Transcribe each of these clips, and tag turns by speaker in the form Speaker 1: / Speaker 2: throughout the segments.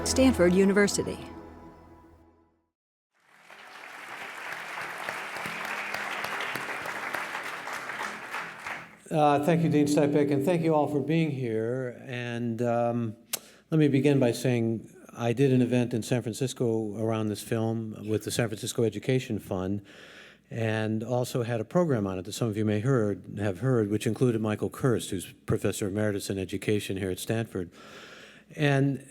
Speaker 1: Stanford University.
Speaker 2: Thank you, Dean Stipek, and thank you all for being here. And let me begin by saying I did an event in San Francisco around this film with the San Francisco Education Fund, and also had a program on it that some of you may have heard, which included Michael Kirst, who's Professor Emeritus in Education here at Stanford. And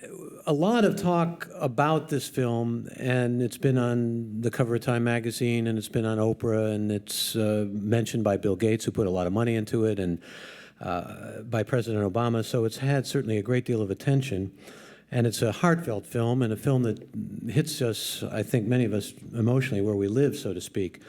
Speaker 2: a lot of talk about this film, and it's been on the cover of Time magazine, and it's been on Oprah, and it's mentioned by Bill Gates, who put a lot of money into it, and by President Obama. So it's had certainly a great deal of attention. And it's a heartfelt film, and a film that hits us, I think, many of us emotionally where we live, so to speak.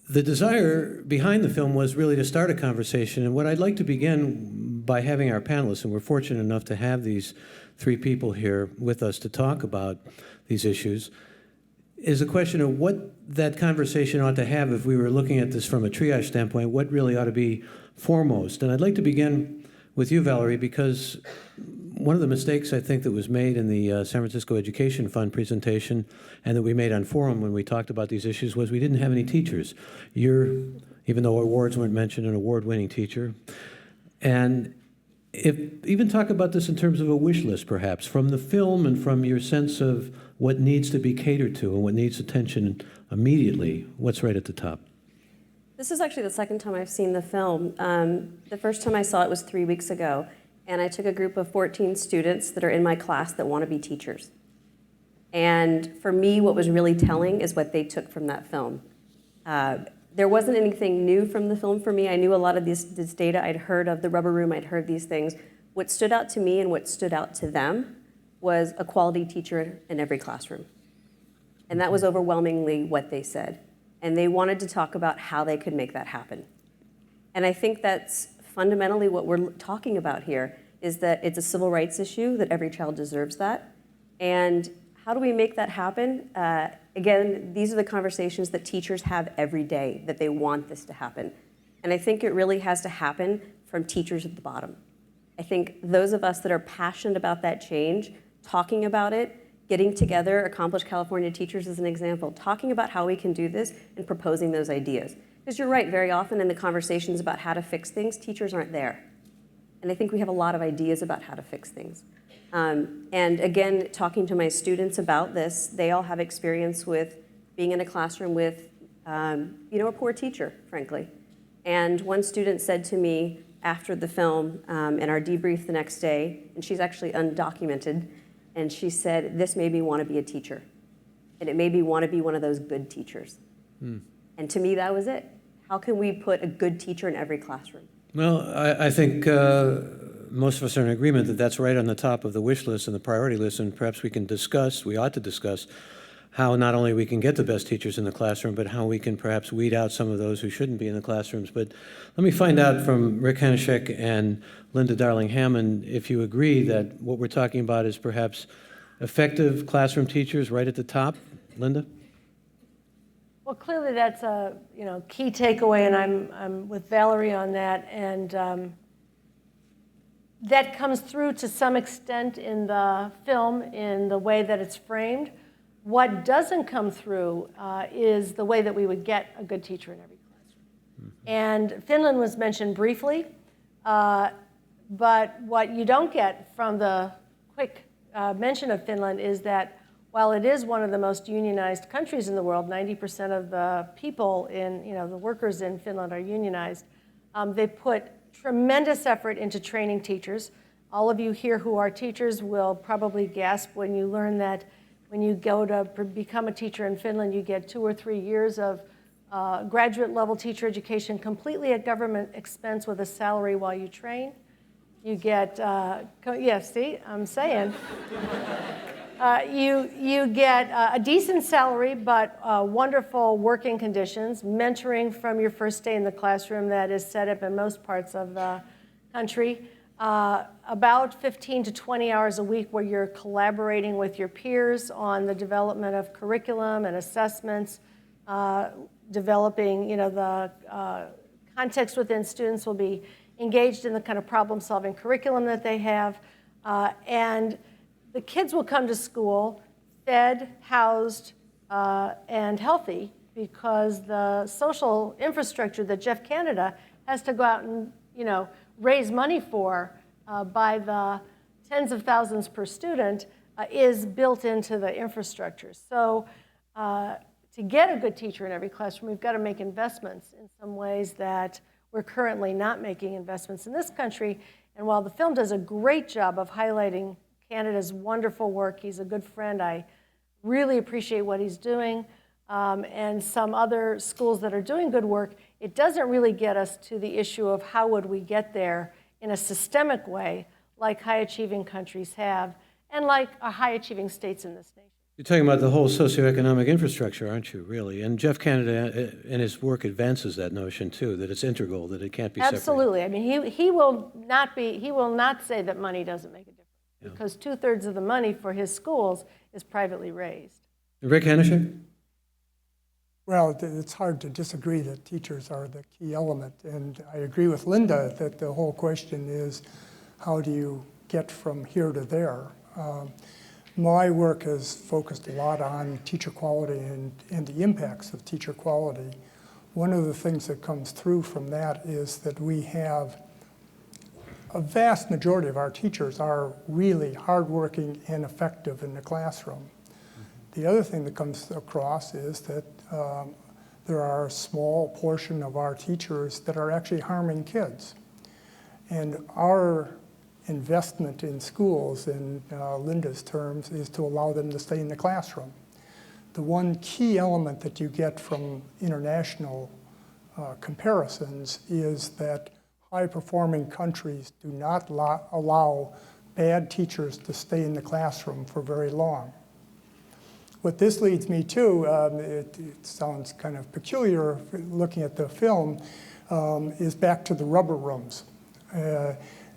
Speaker 2: The desire behind the film was really to start a conversation, and what I'd like to begin by having our panelists, and we're fortunate enough to have these three people here with us to talk about these issues, is a question of what that conversation ought to have if we were looking at this from a triage standpoint, what really ought to be foremost. And I'd like to begin with you, Valerie, because one of the mistakes I think that was made in the San Francisco Education Fund presentation and that we made on Forum when we talked about these issues was we didn't have any teachers. You're, even though awards weren't mentioned, an award-winning teacher. And even talk about this in terms of a wish list, perhaps, from the film and from your sense of what needs to be catered to and what needs attention immediately. What's right at the top?
Speaker 3: This is actually the second time I've seen the film. The first time I saw it was 3 weeks ago, and I took a group of 14 students that are in my class that want to be teachers. And for me, what was really telling is what they took from that film. There wasn't anything new from the film for me. I knew a lot of this data. I'd heard of the rubber room. I'd heard these things. What stood out to me and what stood out to them was a quality teacher in every classroom. And that was overwhelmingly what they said. And they wanted to talk about how they could make that happen. And I think that's fundamentally what we're talking about here, is that it's a civil rights issue, that every child deserves that. And how do we make that happen? Again, these are the conversations that teachers have every day, that they want this to happen. And I think it really has to happen from teachers at the bottom. I think those of us that are passionate about that change, talking about it, getting together, Accomplished California Teachers is an example, talking about how we can do this and proposing those ideas. Because you're right, very often in the conversations about how to fix things, teachers aren't there. And I think we have a lot of ideas about how to fix things. And again, talking to my students about this, they all have experience with being in a classroom with, a poor teacher, frankly. And one student said to me after the film, in our debrief the next day, and she's actually undocumented, and she said, "This made me want to be a teacher. And it made me want to be one of those good teachers." And to me, that was it. How can we put a good teacher in every classroom?
Speaker 2: Well, I think most of us are in agreement that that's right on the top of the wish list and the priority list, and perhaps we ought to discuss how not only we can get the best teachers in the classroom, but how we can perhaps weed out some of those who shouldn't be in the classrooms. But let me find out from Rick Hanishek and Linda Darling-Hammond if you agree that what we're talking about is perhaps effective classroom teachers right at the top. Linda?
Speaker 4: Well, clearly that's a key takeaway, and I'm with Valerie on that. And that comes through to some extent in the film, in the way that it's framed. What doesn't come through is the way that we would get a good teacher in every classroom. And Finland was mentioned briefly, but what you don't get from the quick mention of Finland is that while it is one of the most unionized countries in the world, 90% of the people the workers in Finland are unionized, they put tremendous effort into training teachers. All of you here who are teachers will probably gasp when you learn that when you go to become a teacher in Finland, you get 2 or 3 years of graduate level teacher education completely at government expense with a salary while you train. You get, see, I'm saying. You get a decent salary, but wonderful working conditions, mentoring from your first day in the classroom that is set up in most parts of the country. About 15 to 20 hours a week where you're collaborating with your peers on the development of curriculum and assessments, developing, the context within students will be engaged in the kind of problem-solving curriculum that they have. And the kids will come to school fed, housed, and healthy because the social infrastructure that Jeff Canada has to go out and, raise money for by the tens of thousands per student is built into the infrastructure. So to get a good teacher in every classroom, we've got to make investments in some ways that we're currently not making investments in this country. And while the film does a great job of highlighting Canada's wonderful work, he's a good friend, I really appreciate what he's doing, and some other schools that are doing good work, it doesn't really get us to the issue of how would we get there in a systemic way like high-achieving countries have and like our high-achieving states in this nation.
Speaker 2: You're talking about the whole socioeconomic infrastructure, aren't you, really? And Jeff Canada in his work advances that notion, too, that it's integral, that it can't be separated.
Speaker 4: Absolutely. I mean, he will not say that money doesn't make a difference, because 2/3 of the money for his schools is privately raised.
Speaker 2: Rick Hanishek?
Speaker 1: Well, it's hard to disagree that teachers are the key element. And I agree with Linda that the whole question is, how do you get from here to there? My work has focused a lot on teacher quality and the impacts of teacher quality. One of the things that comes through from that is that we have a vast majority of our teachers are really hardworking and effective in the classroom. The other thing that comes across is that there are a small portion of our teachers that are actually harming kids. And our investment in schools, in Linda's terms, is to allow them to stay in the classroom. The one key element that you get from international comparisons is that high-performing countries do not allow bad teachers to stay in the classroom for very long. What this leads me to, it sounds kind of peculiar looking at the film, is back to the rubber rooms.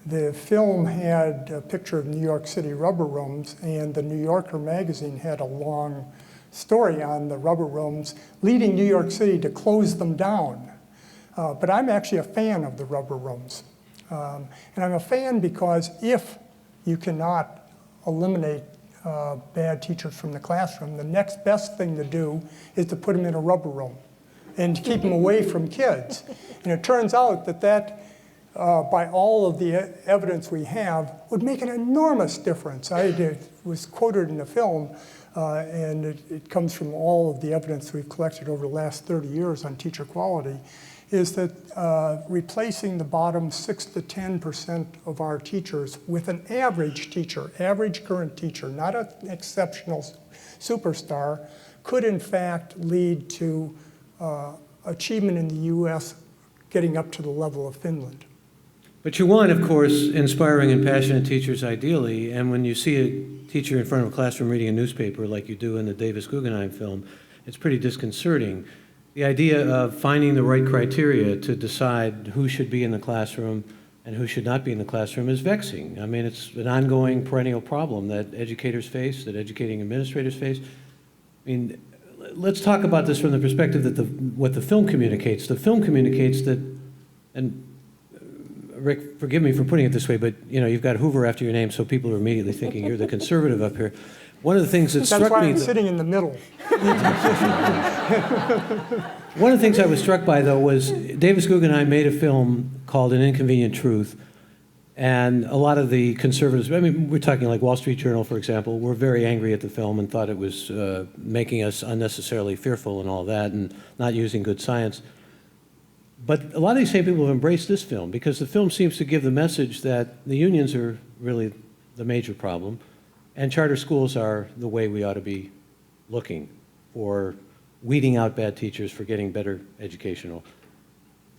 Speaker 1: The film had a picture of New York City rubber rooms, and the New Yorker magazine had a long story on the rubber rooms, leading New York City to close them down. But I'm actually a fan of the rubber rooms. And I'm a fan because if you cannot eliminate bad teachers from the classroom, the next best thing to do is to put them in a rubber room and to keep them away from kids. And it turns out that by all of the evidence we have, would make an enormous difference. It was quoted in the film, and it comes from all of the evidence we've collected over the last 30 years on teacher quality, is that replacing the bottom 6 to 10% of our teachers with an average teacher, average current teacher, not an exceptional superstar, could in fact lead to achievement in the US getting up to the level of Finland.
Speaker 2: But you want, of course, inspiring and passionate teachers ideally, and when you see a teacher in front of a classroom reading a newspaper like you do in the Davis Guggenheim film, it's pretty disconcerting. The idea of finding the right criteria to decide who should be in the classroom and who should not be in the classroom is vexing. I mean, it's an ongoing perennial problem that educators face, that educating administrators face. I mean, let's talk about this from the perspective that what the film communicates. The film communicates that, and Rick, forgive me for putting it this way, but you've got Hoover after your name, so people are immediately thinking you're the conservative up here. One of the things that struck me—
Speaker 1: That's why I'm sitting in the middle.
Speaker 2: One of the things I was struck by, though, was Davis Guggenheim made a film called An Inconvenient Truth, and a lot of the conservatives, I mean, we're talking like Wall Street Journal, for example, were very angry at the film and thought it was making us unnecessarily fearful and all that, and not using good science. But a lot of these same people have embraced this film because the film seems to give the message that the unions are really the major problem, and charter schools are the way we ought to be looking for weeding out bad teachers, for getting better educational.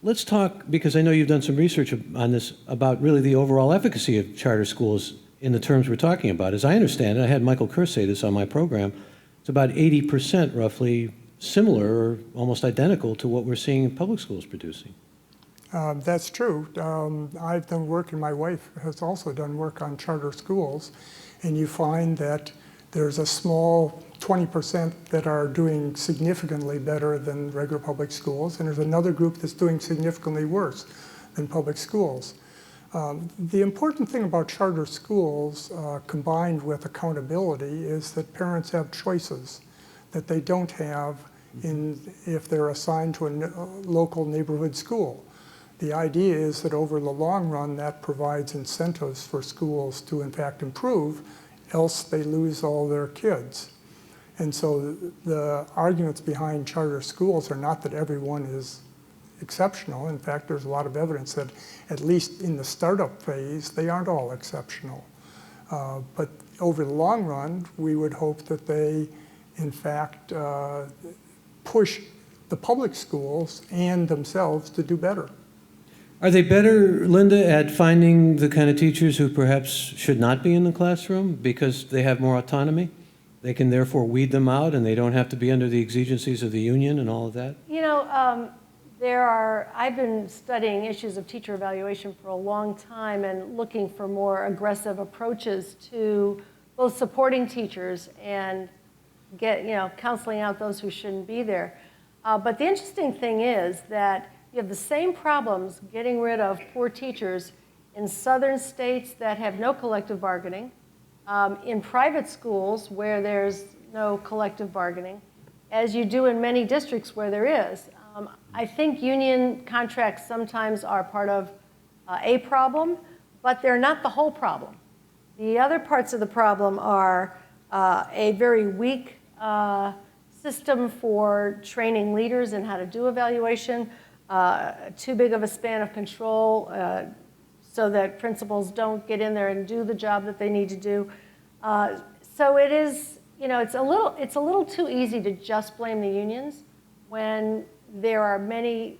Speaker 2: Let's talk, because I know you've done some research on this, about really the overall efficacy of charter schools in the terms we're talking about. As I understand it, I had Michael Kerr say this on my program, it's about 80% roughly similar or almost identical to what we're seeing in public schools producing.
Speaker 1: That's true. I've done work, and my wife has also done work on charter schools, and you find that there's a small 20% that are doing significantly better than regular public schools, and there's another group that's doing significantly worse than public schools. The important thing about charter schools combined with accountability is that parents have choices that they don't have if they're assigned to a local neighborhood school. The idea is that over the long run, that provides incentives for schools to in fact improve, else they lose all their kids. And so the arguments behind charter schools are not that everyone is exceptional. In fact, there's a lot of evidence that at least in the startup phase, they aren't all exceptional. But over the long run, we would hope that they in fact push the public schools and themselves to do better.
Speaker 2: Are they better, Linda, at finding the kind of teachers who perhaps should not be in the classroom because they have more autonomy? They can therefore weed them out and they don't have to be under the exigencies of the union and all of that?
Speaker 4: You know, I've been studying issues of teacher evaluation for a long time and looking for more aggressive approaches to both supporting teachers and counseling out those who shouldn't be there. But the interesting thing is that you have the same problems getting rid of poor teachers in southern states that have no collective bargaining, in private schools where there's no collective bargaining, as you do in many districts where there is. I think union contracts sometimes are part of a problem, but they're not the whole problem. The other parts of the problem are a very weak system for training leaders in how to do evaluation, too big of a span of control so that principals don't get in there and do the job that they need to do. So it is, it's a little too easy to just blame the unions when there are many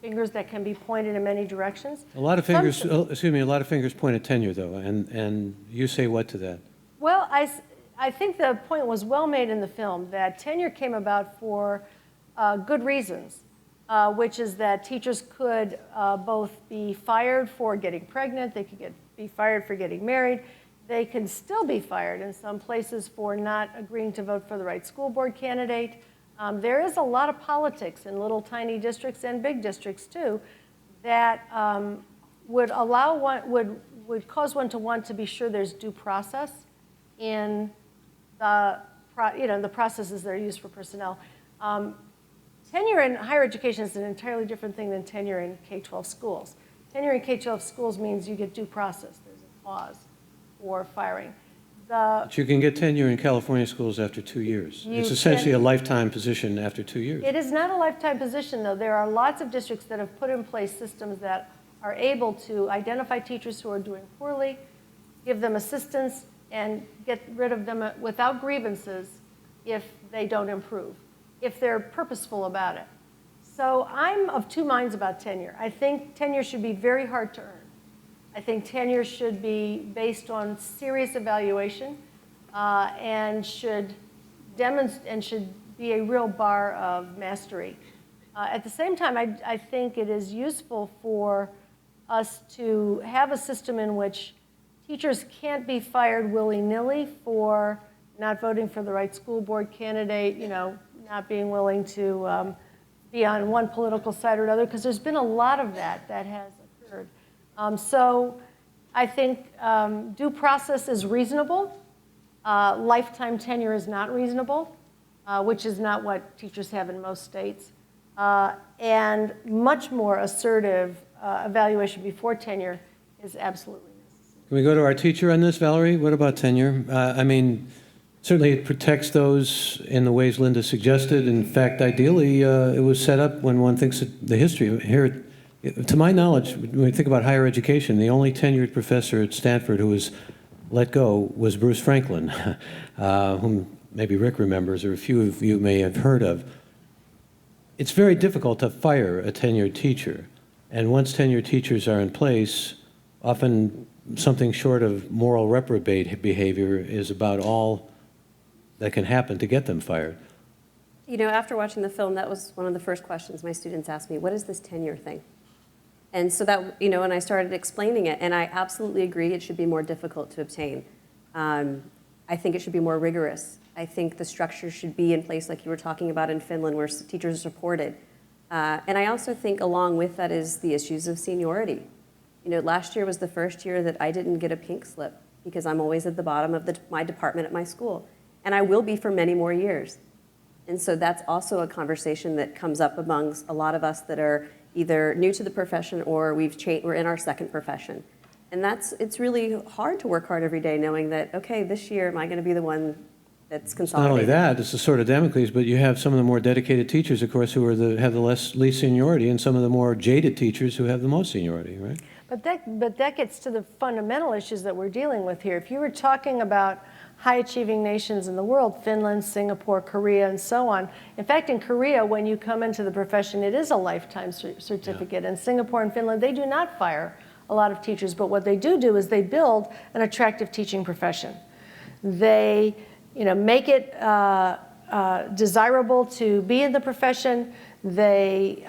Speaker 4: fingers that can be pointed in many directions.
Speaker 2: A lot of fingers, a lot of fingers point at tenure, though, and you say what to that?
Speaker 4: Well, I think the point was well made in the film that tenure came about for good reasons, which is that teachers could both be fired for getting pregnant, they could be fired for getting married, they can still be fired in some places for not agreeing to vote for the right school board candidate. There is a lot of politics in little tiny districts and big districts too that would cause one to want to be sure there's due process in the processes that are used for personnel. Tenure in higher education is an entirely different thing than tenure in K-12 schools. Tenure in K-12 schools means you get due process. There's a clause for firing.
Speaker 2: But you can get tenure in California schools after 2 years. It's essentially a lifetime position after 2 years.
Speaker 4: It is not a lifetime position, though. There are lots of districts that have put in place systems that are able to identify teachers who are doing poorly, give them assistance, and get rid of them without grievances if they don't improve, if they're purposeful about it. So I'm of two minds about tenure. I think tenure should be very hard to earn. I think tenure should be based on serious evaluation and should be a real bar of mastery. At the same time, I think it is useful for us to have a system in which teachers can't be fired willy-nilly for not voting for the right school board candidate, not being willing to be on one political side or another, because there's been a lot of that has occurred. So I think due process is reasonable. Lifetime tenure is not reasonable, which is not what teachers have in most states. And much more assertive evaluation before tenure is absolutely necessary.
Speaker 2: Can we go to our teacher on this, Valerie? What about tenure? Certainly it protects those in the ways Linda suggested. In fact, ideally, it was set up when one thinks of the history. Here, to my knowledge, when we think about higher education, the only tenured professor at Stanford who was let go was Bruce Franklin, whom maybe Rick remembers or a few of you may have heard of. It's very difficult to fire a tenured teacher. And once tenured teachers are in place, often something short of moral reprobate behavior is about all that can happen to get them fired.
Speaker 3: After watching the film, that was one of the first questions my students asked me, what is this tenure thing? And so that, and I started explaining it, and I absolutely agree it should be more difficult to obtain. I think it should be more rigorous. I think the structure should be in place like you were talking about in Finland, where teachers are supported. And I also think along with that is the issues of seniority. You know, last year was the first year that I didn't get a pink slip because I'm always at the bottom of my department at my school. And I will be for many more years. And so that's also a conversation that comes up amongst a lot of us that are either new to the profession or we're in our second profession. And it's really hard to work hard every day knowing that, okay, this year am I going to be the one that's consolidated?
Speaker 2: Not only that, it's a sort of Damocles, but you have some of the more dedicated teachers, of course, who have the least seniority, and some of the more jaded teachers who have the most seniority, right?
Speaker 4: But that gets to the fundamental issues that we're dealing with here. If you were talking about high-achieving nations in the world, Finland, Singapore, Korea, and so on. In fact, in Korea, when you come into the profession, it is a lifetime certificate. In Singapore and Finland, they do not fire a lot of teachers, but what they do is they build an attractive teaching profession. They, make it desirable to be in the profession. They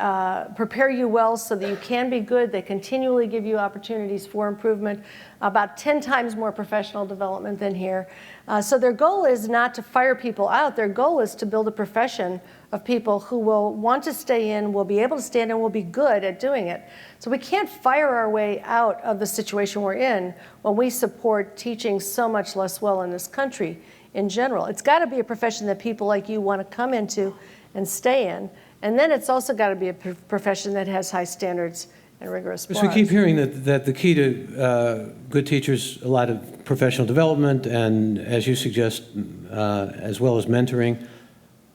Speaker 4: prepare you well so that you can be good. They continually give you opportunities for improvement, about 10 times more professional development than here. So their goal is not to fire people out. Their goal is to build a profession of people who will want to stay in, will be able to stand in, will be good at doing it. So we can't fire our way out of the situation we're in when we support teaching so much less well in this country in general. It's got to be a profession that people like you want to come into and stay in. And then it's also got to be a profession that has high standards and rigorous bars.
Speaker 2: So we keep hearing that the key to good teachers, a lot of professional development, and as you suggest, as well as mentoring,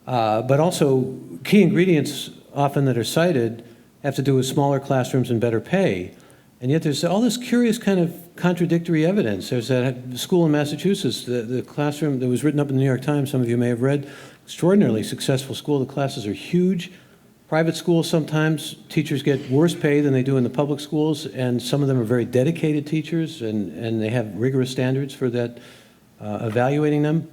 Speaker 2: but also key ingredients often that are cited have to do with smaller classrooms and better pay. And yet there's all this curious kind of contradictory evidence. There's that school in Massachusetts, the classroom that was written up in the New York Times, some of you may have read, extraordinarily successful school. The classes are huge. Private schools, sometimes teachers get worse pay than they do in the public schools, and some of them are very dedicated teachers, and they have rigorous standards for that, evaluating them.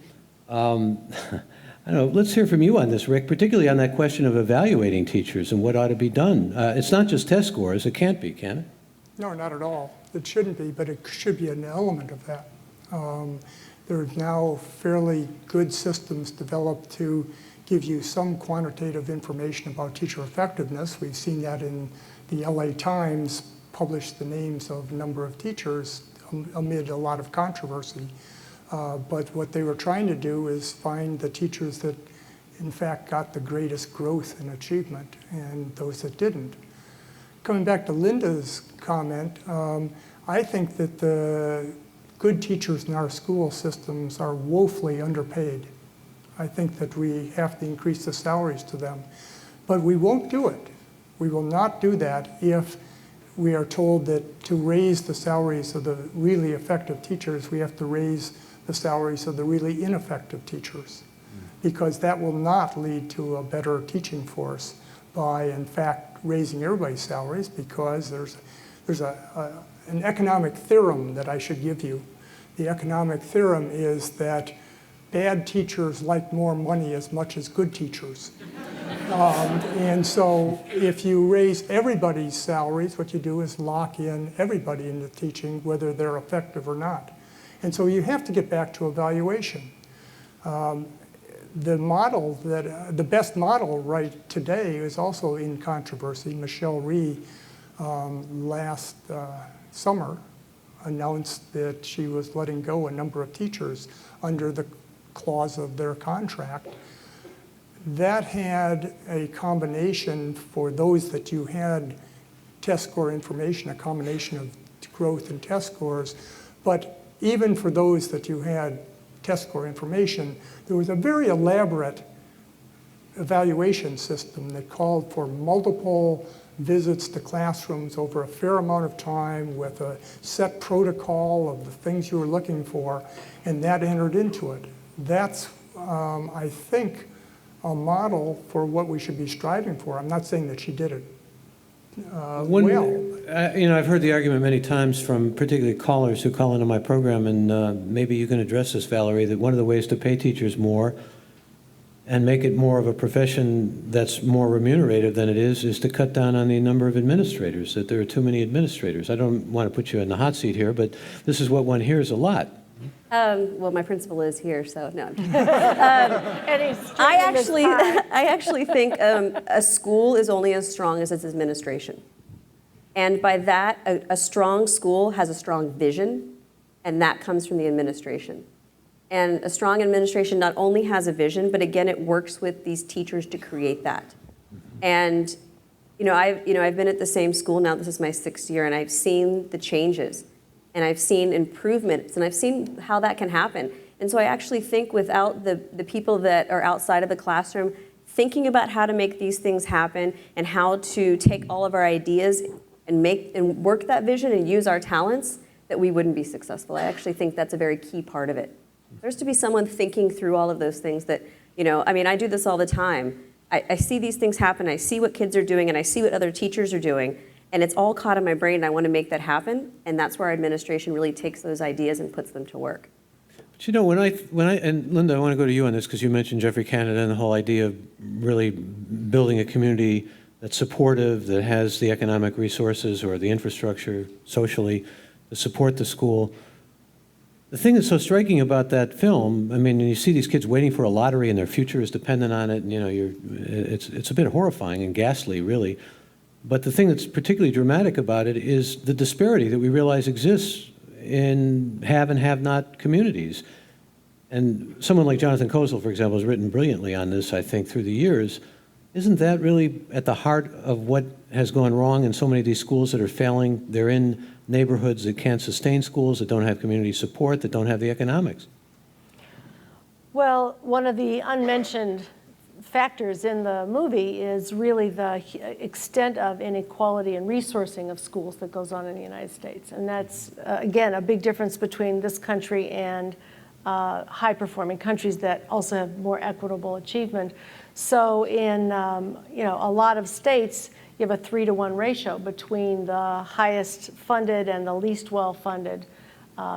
Speaker 2: I don't know, let's hear from you on this, Rick, particularly on that question of evaluating teachers and what ought to be done. It's not just test scores. It can't be, can it?
Speaker 1: No, not at all. It shouldn't be, but it should be an element of that. There are now fairly good systems developed to give you some quantitative information about teacher effectiveness. We've seen that in the LA Times published the names of a number of teachers amid a lot of controversy. But what they were trying to do is find the teachers that in fact got the greatest growth and achievement and those that didn't. Coming back to Linda's comment, I think that the good teachers in our school systems are woefully underpaid. I think that we have to increase the salaries to them. But we won't do it. We will not do that if we are told that to raise the salaries of the really effective teachers, we have to raise the salaries of the really ineffective teachers. Because that will not lead to a better teaching force by, in fact, raising everybody's salaries, because there's an economic theorem that I should give you. The economic theorem is that bad teachers like more money as much as good teachers. And so if you raise everybody's salaries, what you do is lock in everybody into teaching, whether they're effective or not. And so you have to get back to evaluation. The model the best model right today is also in controversy. Michelle Rhee last summer announced that she was letting go a number of teachers under the clause of their contract. That had a combination for those that you had test score information, a combination of growth and test scores. But even for those that you had test score information, there was a very elaborate evaluation system that called for multiple visits to classrooms over a fair amount of time with a set protocol of the things you were looking for, and that entered into it. That's, I think, a model for what we should be striving for. I'm not saying that she did it well.
Speaker 2: I've heard the argument many times from particularly callers who call into my program, and maybe you can address this, Valerie, that one of the ways to pay teachers more and make it more of a profession that's more remunerative than it is to cut down on the number of administrators, that there are too many administrators. I don't want to put you in the hot seat here, but this is what one hears a lot.
Speaker 3: Well, my principal is here, so no.
Speaker 4: I
Speaker 3: I actually think a school is only as strong as its administration. And by that, a strong school has a strong vision, and that comes from the administration. And a strong administration not only has a vision, but again, it works with these teachers to create that. And I've been at the same school now, this is my 6th year, and I've seen the changes, and I've seen improvements, and I've seen how that can happen. And so I actually think without the people that are outside of the classroom thinking about how to make these things happen and how to take all of our ideas and work that vision and use our talents, that we wouldn't be successful. I actually think that's a very key part of it. There's to be someone thinking through all of those things that, I do this all the time. I see these things happen, I see what kids are doing, and I see what other teachers are doing, and it's all caught in my brain, and I want to make that happen, and that's where our administration really takes those ideas and puts them to work.
Speaker 2: But when I and Linda, I want to go to you on this because you mentioned Jeffrey Canada and the whole idea of really building a community that's supportive, that has the economic resources or the infrastructure socially to support the school. The thing that's so striking about that film, you see these kids waiting for a lottery and their future is dependent on it, and it's a bit horrifying and ghastly, really. But the thing that's particularly dramatic about it is the disparity that we realize exists in have and have not communities. And someone like Jonathan Kozol, for example, has written brilliantly on this, I think, through the years. Isn't that really at the heart of what has gone wrong in so many of these schools that are failing? They're in neighborhoods that can't sustain schools, that don't have community support, that don't have the economics.
Speaker 4: Well, one of the unmentioned factors in the movie is really the extent of inequality and resourcing of schools that goes on in the United States. And that's, again, a big difference between this country and high-performing countries that also have more equitable achievement. So in a lot of states, you have a 3-to-1 ratio between the highest funded and the least well-funded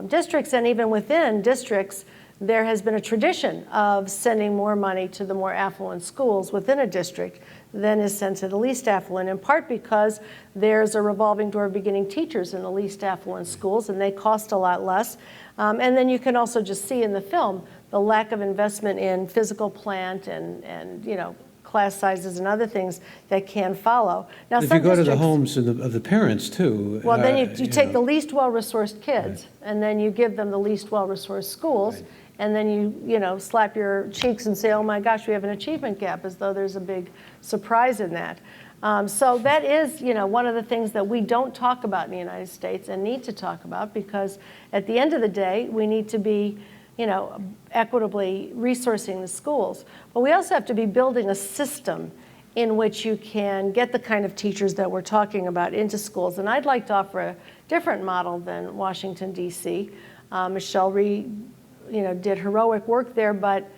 Speaker 4: districts. And even within districts, there has been a tradition of sending more money to the more affluent schools within a district than is sent to the least affluent, in part because there's a revolving door of beginning teachers in the least affluent schools, and they cost a lot less. And then you can also just see in the film the lack of investment in physical plant and class sizes and other things that can follow. Now,
Speaker 2: if you go to the homes of the parents, too.
Speaker 4: Well, then you take the least well-resourced kids, right, and then you give them the least well-resourced schools, right, and then you slap your cheeks and say, oh my gosh, we have an achievement gap, as though there's a big surprise in that. So that is, one of the things that we don't talk about in the United States and need to talk about, because at the end of the day, we need to be equitably resourcing the schools. But we also have to be building a system in which you can get the kind of teachers that we're talking about into schools. And I'd like to offer a different model than Washington, D.C. Michelle did heroic work there, but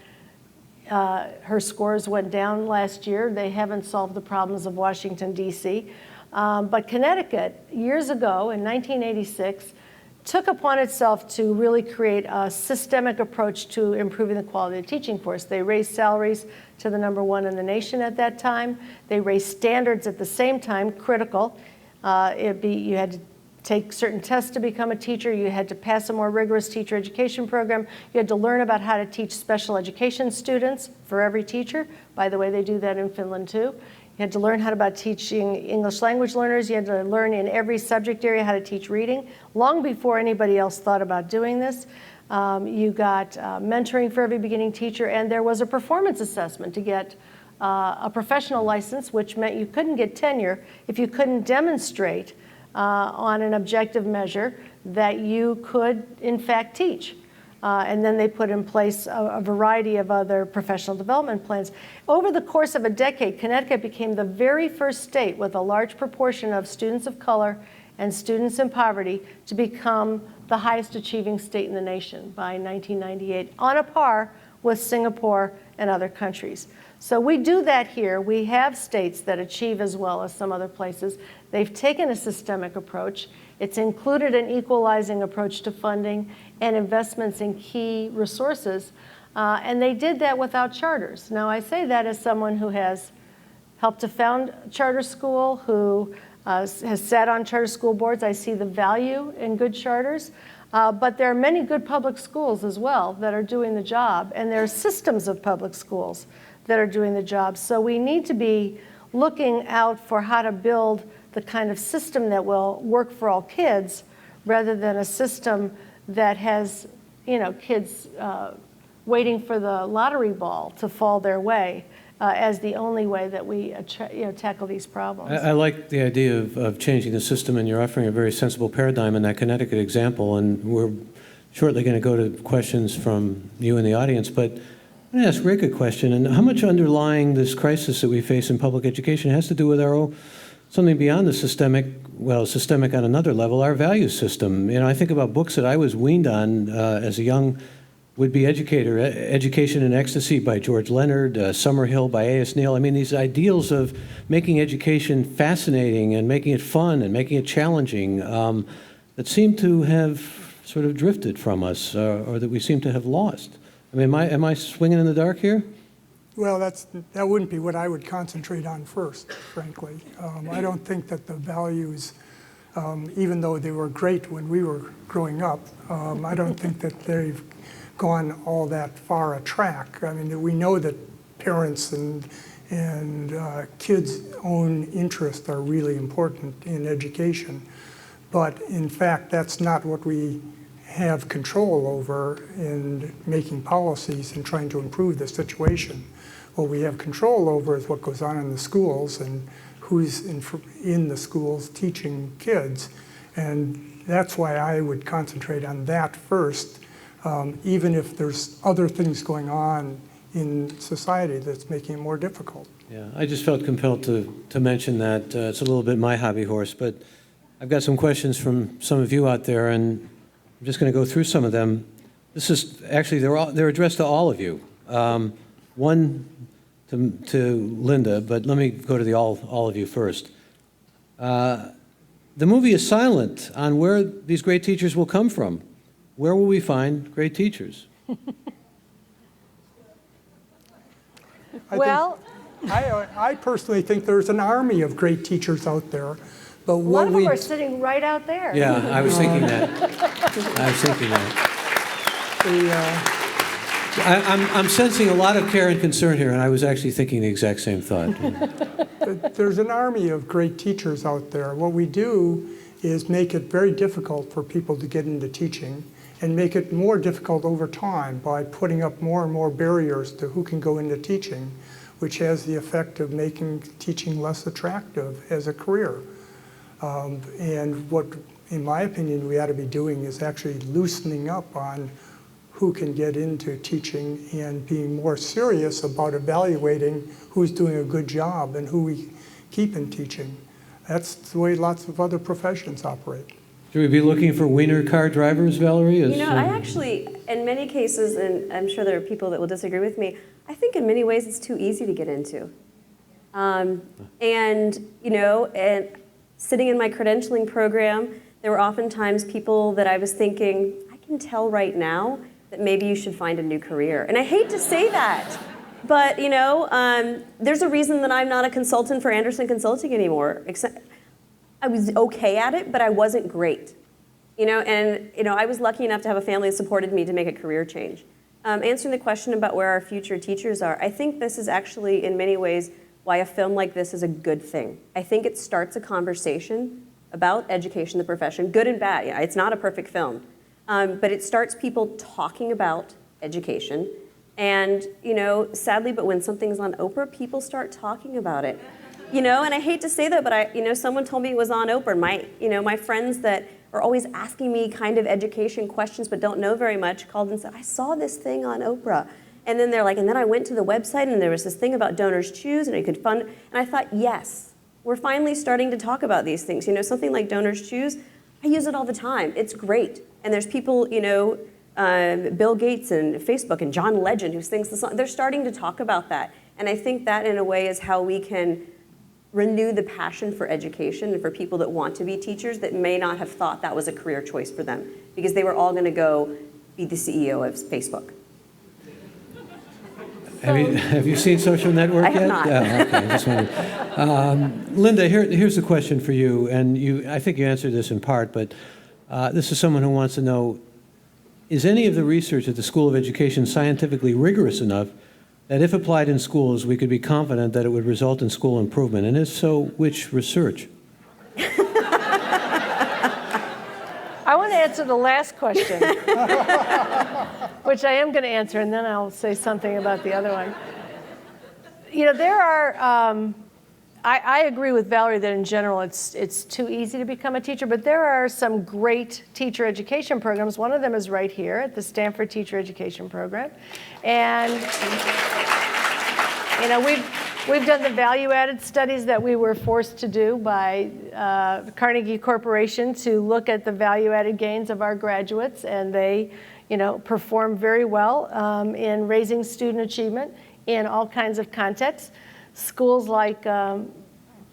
Speaker 4: her scores went down last year. They haven't solved the problems of Washington, D.C. But Connecticut, years ago in 1986, took upon itself to really create a systemic approach to improving the quality of the teaching force. They raised salaries to the #1 in the nation at that time. They raised standards at the same time, critical. You had to take certain tests to become a teacher. You had to pass a more rigorous teacher education program. You had to learn about how to teach special education students for every teacher. By the way, they do that in Finland too. You had to learn how about teaching English language learners. You had to learn in every subject area how to teach reading, long before anybody else thought about doing this. You got mentoring for every beginning teacher, and there was a performance assessment to get a professional license, which meant you couldn't get tenure if you couldn't demonstrate on an objective measure that you could, in fact, teach. And then they put in place a variety of other professional development plans. Over the course of a decade, Connecticut became the very first state with a large proportion of students of color and students in poverty to become the highest achieving state in the nation by 1998, on a par with Singapore and other countries. So we do that here. We have states that achieve as well as some other places. They've taken a systemic approach. It's included an equalizing approach to funding and investments in key resources. And they did that without charters. Now, I say that as someone who has helped to found a charter school, who has sat on charter school boards. I see the value in good charters. But there are many good public schools as well that are doing the job. And there are systems of public schools that are doing the job. So we need to be looking out for how to build the kind of system that will work for all kids, rather than a system that has, kids waiting for the lottery ball to fall their way as the only way that we tackle these problems.
Speaker 2: I like the idea of changing the system, and you're offering a very sensible paradigm in that Connecticut example, and we're shortly going to go to questions from you in the audience, but I'm going to ask Rick a question, and how much underlying this crisis that we face in public education has to do with our own, something beyond the systemic on another level, our value system. I think about books that I was weaned on as a young would-be educator, Education in Ecstasy by George Leonard, Summerhill by A.S. Neal. I mean, these ideals of making education fascinating and making it fun and making it challenging that seem to have sort of drifted from us or that we seem to have lost. I mean, am I swinging in the dark here?
Speaker 1: Well, that wouldn't be what I would concentrate on first, frankly. I don't think that the values, even though they were great when we were growing up, I don't think that they've gone all that far a track. I mean, we know that parents and kids' own interests are really important in education, but in fact, that's not what we have control over in making policies and trying to improve the situation. What we have control over is what goes on in the schools and who's in the schools teaching kids. And that's why I would concentrate on that first, even if there's other things going on in society that's making it more difficult.
Speaker 2: Yeah, I just felt compelled to mention that. It's a little bit my hobby horse, but I've got some questions from some of you out there, and I'm just going to go through some of them. This is actually, they're addressed to all of you. One to Linda, but let me go to all of you first. The movie is silent on where these great teachers will come from. Where will we find great teachers?
Speaker 1: I personally think there's an army of great teachers out there. But
Speaker 4: a lot of them are sitting right out there.
Speaker 2: Yeah, I was thinking that. I'm sensing a lot of care and concern here, and I was actually thinking the exact same thought.
Speaker 1: There's an army of great teachers out there. What we do is make it very difficult for people to get into teaching and make it more difficult over time by putting up more and more barriers to who can go into teaching, which has the effect of making teaching less attractive as a career. And what, in my opinion, we ought to be doing is actually loosening up on who can get into teaching and being more serious about evaluating who's doing a good job and who we keep in teaching. That's the way lots of other professions operate.
Speaker 2: Should we be looking for wiener car drivers, Valerie?
Speaker 3: I actually, in many cases, and I'm sure there are people that will disagree with me, I think in many ways it's too easy to get into. And sitting in my credentialing program, there were oftentimes people that I was thinking, I can tell right now that maybe you should find a new career. And I hate to say that, but there's a reason that I'm not a consultant for Anderson Consulting anymore. I was okay at it, but I wasn't great. I was lucky enough to have a family that supported me to make a career change. Answering the question about where our future teachers are, I think this is actually, in many ways, why a film like this is a good thing. I think it starts a conversation about education, the profession, good and bad. Yeah, it's not a perfect film, but it starts people talking about education. And sadly, but when something's on Oprah, people start talking about it. And I hate to say that, but someone told me it was on Oprah. My friends that are always asking me kind of education questions but don't know very much called and said, I saw this thing on Oprah. And then they're like, and then I went to the website and there was this thing about Donors Choose and it could fund. And I thought, yes, we're finally starting to talk about these things. Something like Donors Choose, I use it all the time. It's great. And there's people, Bill Gates and Facebook and John Legend who sings the song. They're starting to talk about that. And I think that in a way is how we can renew the passion for education and for people that want to be teachers that may not have thought that was a career choice for them because they were all going to go be the CEO of Facebook.
Speaker 2: Have you seen Social Network yet?
Speaker 3: I have not.
Speaker 2: Oh, okay, just wondering. Linda, here's a question for you, and I think you answered this in part, but this is someone who wants to know, is any of the research at the School of Education scientifically rigorous enough that if applied in schools, we could be confident that it would result in school improvement? And if so, which research?
Speaker 4: I want to answer the last question, which I am going to answer, and then I'll say something about the other one. You know, there are, I agree with Valerie that in general it's too easy to become a teacher, but there are some great teacher education programs. One of them is right here at the Stanford Teacher Education Program. And, you know, we've done the value-added studies that we were forced to do by Carnegie Corporation to look at the value-added gains of our graduates, and they, you know, perform very well in raising student achievement in all kinds of contexts. Schools like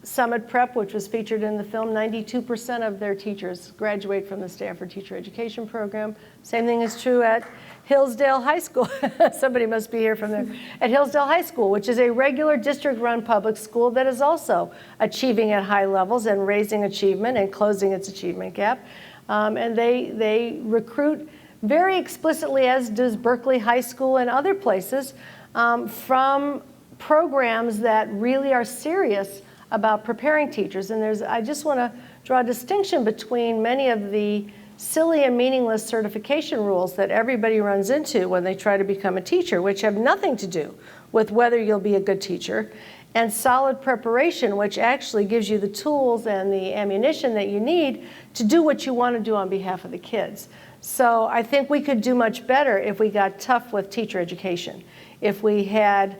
Speaker 4: Summit Prep, which was featured in the film, 92% of their teachers graduate from the Stanford Teacher Education Program. Same thing is true at Hillsdale High School. Somebody must be here from there. At Hillsdale High School, which is a regular district-run public school that is also achieving at high levels and raising achievement and closing its achievement gap. And they recruit very explicitly, as does Berkeley High School and other places, from programs that really are serious about preparing teachers. And I just want to draw a distinction between many of the silly and meaningless certification rules that everybody runs into when they try to become a teacher, which have nothing to do with whether you'll be a good teacher, and solid preparation, which actually gives you the tools and the ammunition that you need to do what you want to do on behalf of the kids. So I think we could do much better if we got tough with teacher education. If we had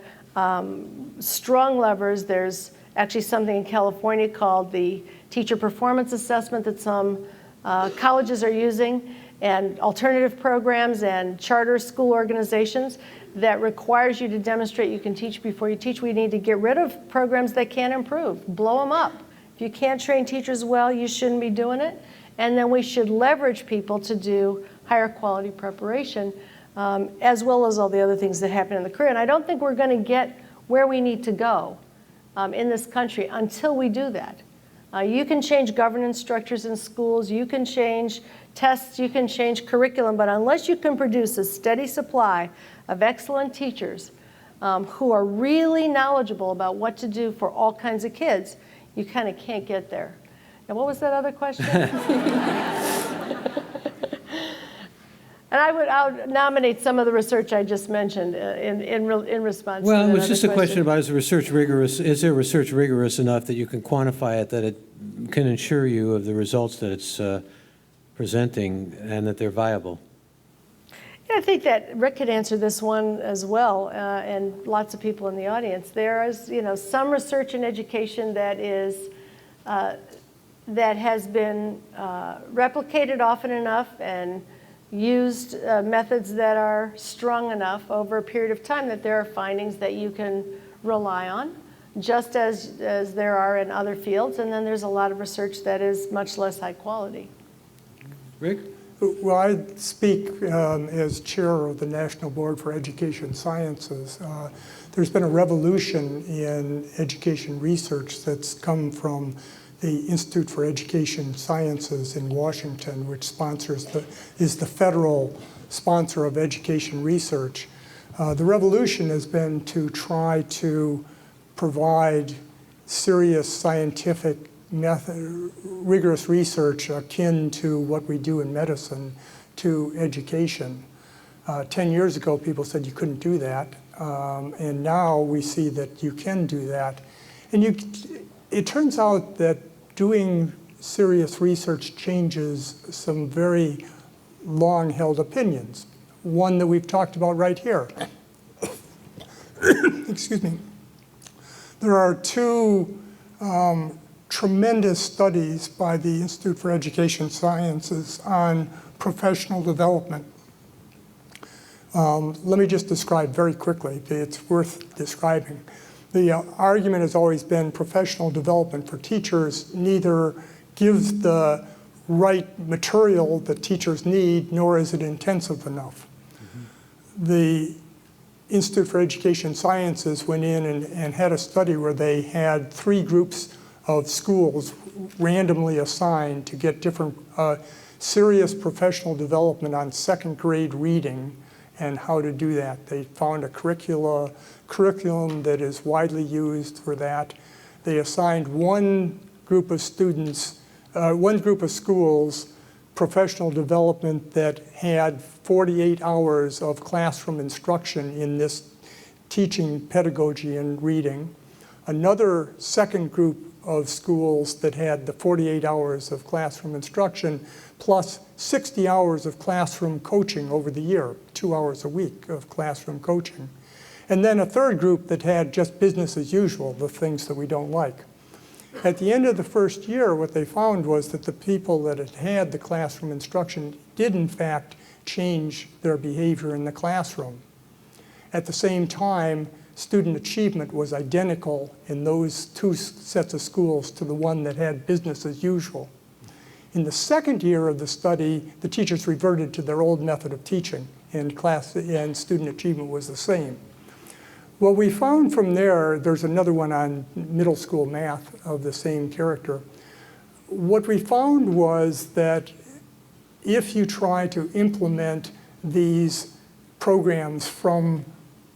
Speaker 4: strong levers. There's actually something in California called the Teacher Performance Assessment that some colleges are using, and alternative programs and charter school organizations that requires you to demonstrate you can teach before you teach. We need to get rid of programs that can't improve, blow them up. If you can't train teachers well, you shouldn't be doing it. And then we should leverage people to do higher quality preparation, as well as all the other things that happen in the career. And I don't think we're going to get where we need to go in this country until we do that. You can change governance structures in schools, you can change tests, you can change curriculum, but unless you can produce a steady supply of excellent teachers who are really knowledgeable about what to do for all kinds of kids, you kind of can't get there. And what was that other question? And I would nominate some of the research I just mentioned in response to that.
Speaker 2: Well, it was just a question about, is there research rigorous enough that you can quantify it, that it can ensure you of the results that it's presenting and that they're viable?
Speaker 4: Yeah, I think that Rick could answer this one as well, and lots of people in the audience. There is, some research in education that is that has been replicated often enough and used methods that are strong enough over a period of time that there are findings that you can rely on, just as there are in other fields. And then there's a lot of research that is much less high quality.
Speaker 2: Rick?
Speaker 1: Well, I speak as chair of the National Board for Education Sciences. There's been a revolution in education research that's come from the Institute for Education Sciences in Washington, which is the federal sponsor of education research. The revolution has been to try to provide serious scientific rigorous research akin to what we do in medicine to education. 10 years ago, people said you couldn't do that, and now we see that you can do that. And it turns out that doing serious research changes some very long-held opinions. One that we've talked about right here. Excuse me. There are two tremendous studies by the Institute for Education Sciences on professional development. Let me just describe very quickly. It's worth describing. The argument has always been professional development for teachers neither gives the right material that teachers need, nor is it intensive enough. Mm-hmm. The Institute for Education Sciences went in and had a study where they had 3 groups of schools randomly assigned to get different serious professional development on second grade reading and how to do that. They found a curriculum that is widely used for that. They assigned one group of students, one group of schools, professional development that had 48 hours of classroom instruction in this teaching pedagogy and reading. Another second group of schools that had the 48 hours of classroom instruction plus 60 hours of classroom coaching over the year, 2 hours a week of classroom coaching. And then a third group that had just business as usual, the things that we don't like. At the end of the first year, what they found was that the people that had had the classroom instruction did in fact change their behavior in the classroom. At the same time, student achievement was identical in those two sets of schools to the one that had business as usual. In the second year of the study, the teachers reverted to their old method of teaching, and student achievement was the same. What we found from there, there's another one on middle school math of the same character. What we found was that if you try to implement these programs from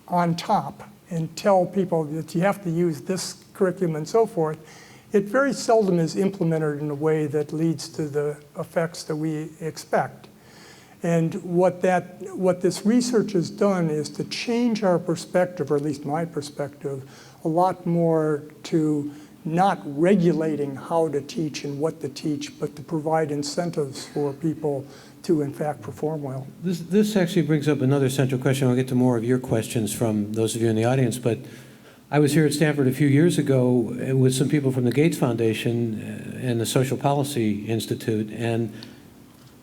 Speaker 1: on top and tell people that you have to use this curriculum and so forth, it very seldom is implemented in a way that leads to the effects that we expect. And what this research has done is to change our perspective, or at least my perspective, a lot more to not regulating how to teach and what to teach, but to provide incentives for people to, in fact, perform well.
Speaker 2: This actually brings up another central question. I'll get to more of your questions from those of you in the audience, but I was here at Stanford a few years ago with some people from the Gates Foundation and the Social Policy Institute, and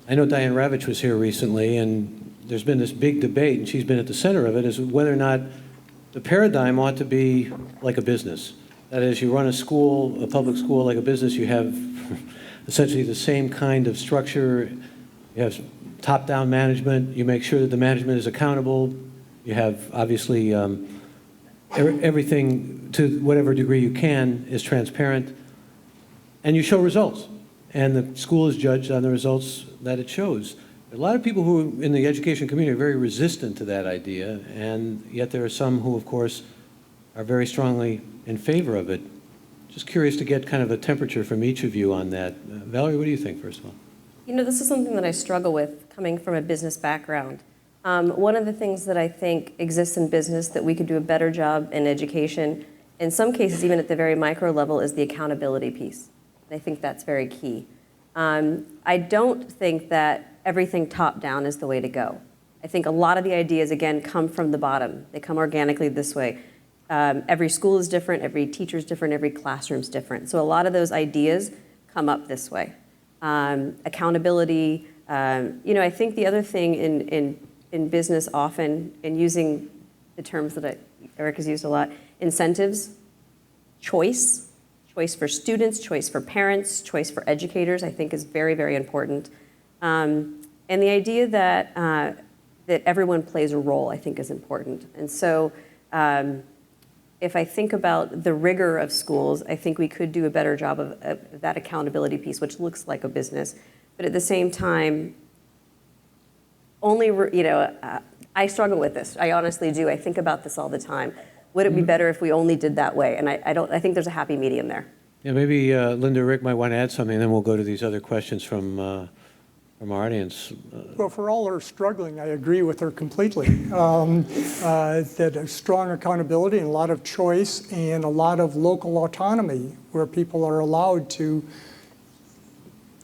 Speaker 2: I know Diane Ravitch was here recently, and there's been this big debate, and she's been at the center of it, is whether or not the paradigm ought to be like a business. That is, you run a school, a public school like a business, you have essentially the same kind of structure, you have top-down management, you make sure that the management is accountable, you have obviously everything to whatever degree you can is transparent, and you show results. And the school is judged on the results that it shows. A lot of people who in the education community are very resistant to that idea, and yet there are some who, of course, are very strongly in favor of it. Just curious to get kind of a temperature from each of you on that. Valerie, what do you think, first of all?
Speaker 3: You know, this is something that I struggle with coming from a business background. One of the things that I think exists in business that we could do a better job in education, in some cases even at the very micro level, is the accountability piece. And I think that's very key. I don't think that everything top-down is the way to go. I think a lot of the ideas, again, come from the bottom. They come organically this way. Every school is different, every teacher is different, every classroom is different. So a lot of those ideas come up this way. Accountability, you know, I think the other thing in business often, in using the terms that Eric has used a lot, incentives, choice for students, choice for parents, choice for educators, I think is very, very important. And the idea that, that everyone plays a role, I think is important. And so if I think about the rigor of schools, I think we could do a better job of that accountability piece, which looks like a business. But at the same time, only, you know, I struggle with this. I honestly do. I think about this all the time. Would it be better if we only did that way? And I think there's a happy medium there.
Speaker 2: Yeah, maybe Linda or Rick might want to add something, and then we'll go to these other questions from our audience.
Speaker 1: Well, for all who are struggling, I agree with her completely. That a strong accountability and a lot of choice and a lot of local autonomy where people are allowed to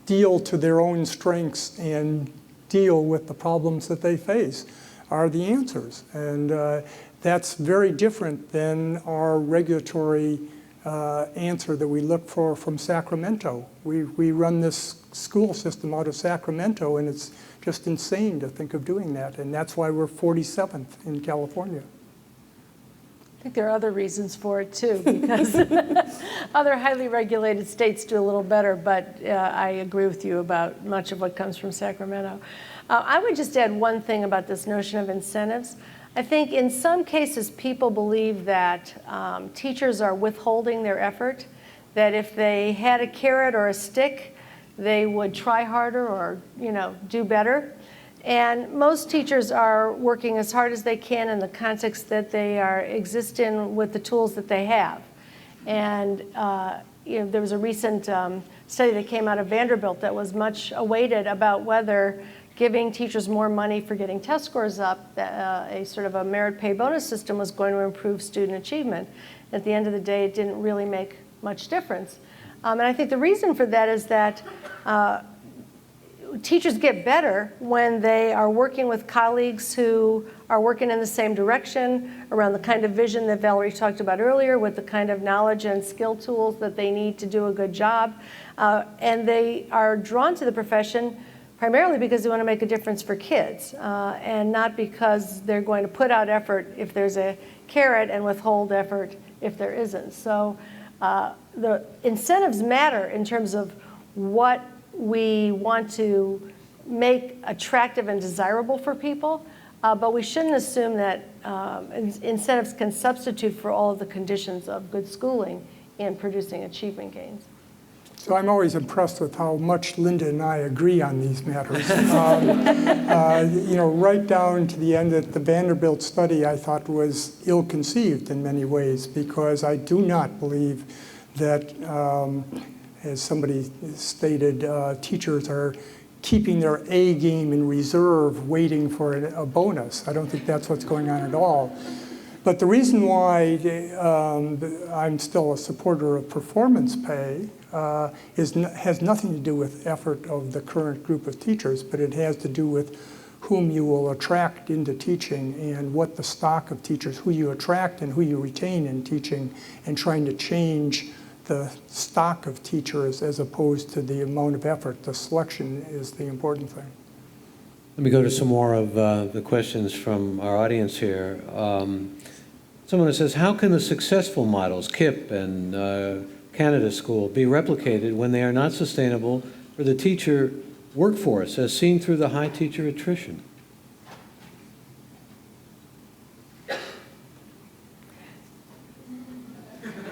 Speaker 1: deal to their own strengths and deal with the problems that they face are the answers. And that's very different than our regulatory answer that we look for from Sacramento. We run this school system out of Sacramento, and it's just insane to think of doing that. And that's why we're 47th in California.
Speaker 4: I think there are other reasons for it too, because other highly regulated states do a little better, but I agree with you about much of what comes from Sacramento. I would just add one thing about this notion of incentives. I think in some cases people believe that teachers are withholding their effort, that if they had a carrot or a stick, they would try harder or, you know, do better. And most teachers are working as hard as they can in the context that they exist in with the tools that they have. And there was a recent study that came out of Vanderbilt that was much awaited about whether giving teachers more money for getting test scores up, a sort of a merit pay bonus system was going to improve student achievement. At the end of the day, it didn't really make much difference. And I think the reason for that is that teachers get better when they are working with colleagues who are working in the same direction around the kind of vision that Valerie talked about earlier, with the kind of knowledge and skill tools that they need to do a good job. And they are drawn to the profession primarily because they want to make a difference for kids, and not because they're going to put out effort if there's a carrot and withhold effort if there isn't. So the incentives matter in terms of what we want to make attractive and desirable for people, but we shouldn't assume that incentives can substitute for all of the conditions of good schooling in producing achievement gains.
Speaker 1: So I'm always impressed with how much Linda and I agree on these matters. Right down to the end that the Vanderbilt study I thought was ill-conceived in many ways, because I do not believe that, as somebody stated, teachers are keeping their A game in reserve waiting for a bonus. I don't think that's what's going on at all. But the reason why I'm still a supporter of performance pay has nothing to do with effort of the current group of teachers, but it has to do with whom you will attract into teaching and what the stock of teachers, who you attract and who you retain in teaching, and trying to change the stock of teachers as opposed to the amount of effort. The selection is the important thing.
Speaker 2: Let me go to some more of the questions from our audience here. Someone says, how can the successful models, KIPP and Canada School, be replicated when they are not sustainable for the teacher workforce, as seen through the high teacher attrition?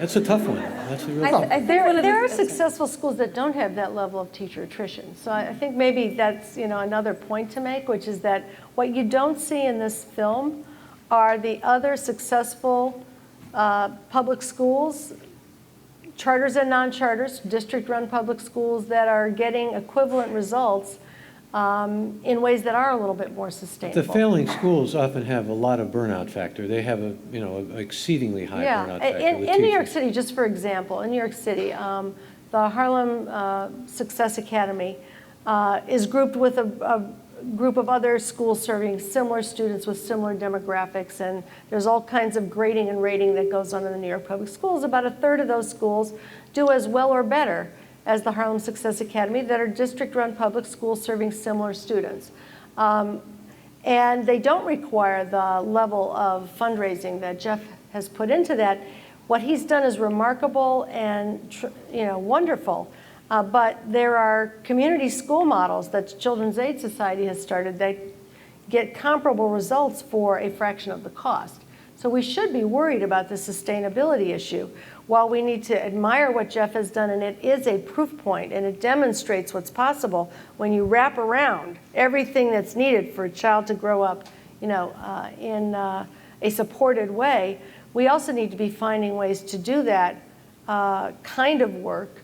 Speaker 2: That's a tough one. That's a real tough one.
Speaker 4: There are successful schools that don't have that level of teacher attrition. So I think maybe that's another point to make, which is that what you don't see in this film are the other successful public schools, charters and non-charters, district-run public schools that are getting equivalent results in ways that are a little bit more sustainable.
Speaker 2: The failing schools often have a lot of burnout factor. They have an exceedingly high burnout factor.
Speaker 4: In New York City, just for example, in New York City, the Harlem Success Academy is grouped with a group of other schools serving similar students with similar demographics, and there's all kinds of grading and rating that goes on in the New York public schools. About a third of those schools do as well or better as the Harlem Success Academy that are district-run public schools serving similar students. And they don't require the level of fundraising that Jeff has put into that. What he's done is remarkable and wonderful. But there are community school models that Children's Aid Society has started that get comparable results for a fraction of the cost. So we should be worried about the sustainability issue. While we need to admire what Jeff has done, and it is a proof point, and it demonstrates what's possible when you wrap around everything that's needed for a child to grow up, in a supported way, we also need to be finding ways to do that kind of work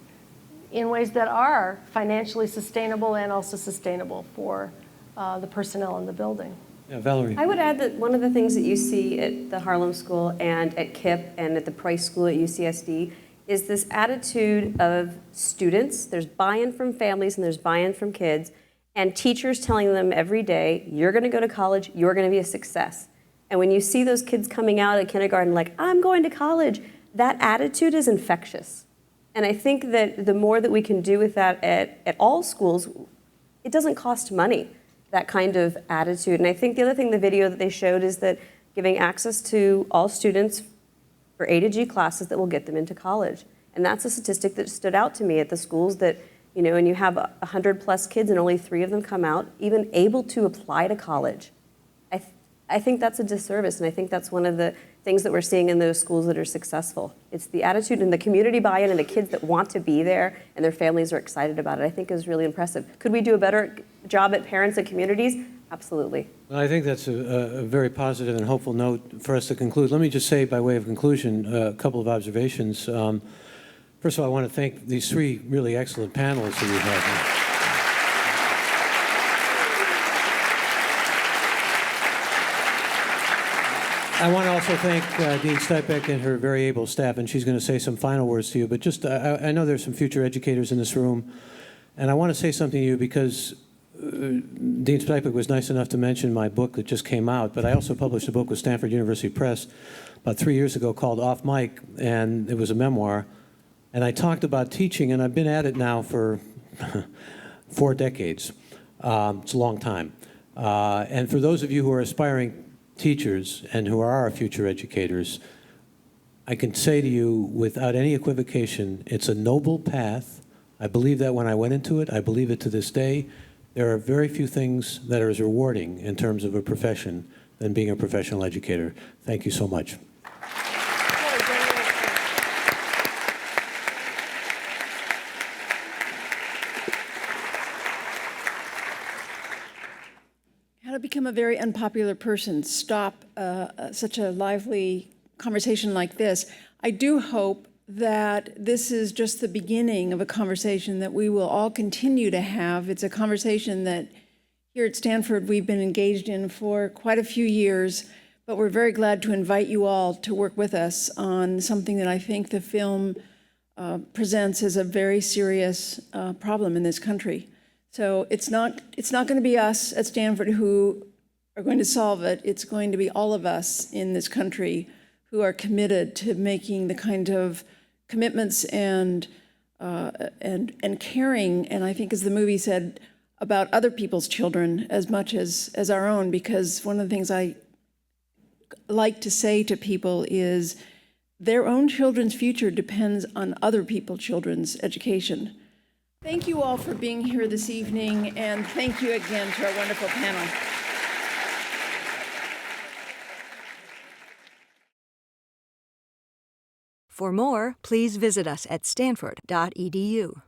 Speaker 4: in ways that are financially sustainable and also sustainable for the personnel in the building.
Speaker 2: Yeah, Valerie.
Speaker 3: I would add that one of the things that you see at the Harlem School and at KIPP and at the Price School at UCSD is this attitude of students. There's buy-in from families and there's buy-in from kids, and teachers telling them every day, you're going to go to college, you're going to be a success. And when you see those kids coming out of kindergarten like, I'm going to college, that attitude is infectious. And I think that the more that we can do with that at all schools, it doesn't cost money, that kind of attitude. And I think the other thing the video that they showed is that giving access to all students for A to G classes that will get them into college. And that's a statistic that stood out to me at the schools that, and you have 100 plus kids and only 3 of them come out, even able to apply to college. I think that's a disservice, and I think that's one of the things that we're seeing in those schools that are successful. It's the attitude and the community buy-in and the kids that want to be there and their families are excited about it, I think is really impressive. Could we do a better job at parents and communities? Absolutely.
Speaker 2: Well, I think that's a very positive and hopeful note for us to conclude. Let me just say, by way of conclusion, a couple of observations. First of all, I want to thank these three really excellent panelists that we have here. I want to also thank Dean Stipek and her very able staff, and she's going to say some final words to you. But just, I know there's some future educators in this room, and I want to say something to you because Dean Stipek was nice enough to mention my book that just came out, but I also published a book with Stanford University Press about 3 years ago called Off Mic, and it was a memoir. And I talked about teaching, and I've been at it now for 4 decades. It's a long time. And for those of you who are aspiring teachers and who are our future educators, I can say to you without any equivocation, it's a noble path. I believe that when I went into it. I believe it to this day. There are very few things that are as rewarding in terms of a profession than being a professional educator. Thank you so much.
Speaker 5: How to become a very unpopular person, stop such a lively conversation like this. I do hope that this is just the beginning of a conversation that we will all continue to have. It's a conversation that here at Stanford we've been engaged in for quite a few years, but we're very glad to invite you all to work with us on something that I think the film presents as a very serious problem in this country. So it's not going to be us at Stanford who are going to solve it. It's going to be all of us in this country who are committed to making the kind of commitments and caring, and I think as the movie said, about other people's children as much as our own, because one of the things I like to say to people is their own children's future depends on other people's children's education. Thank you all for being here this evening, and thank you again to our wonderful panel.
Speaker 6: For more, please visit us at stanford.edu.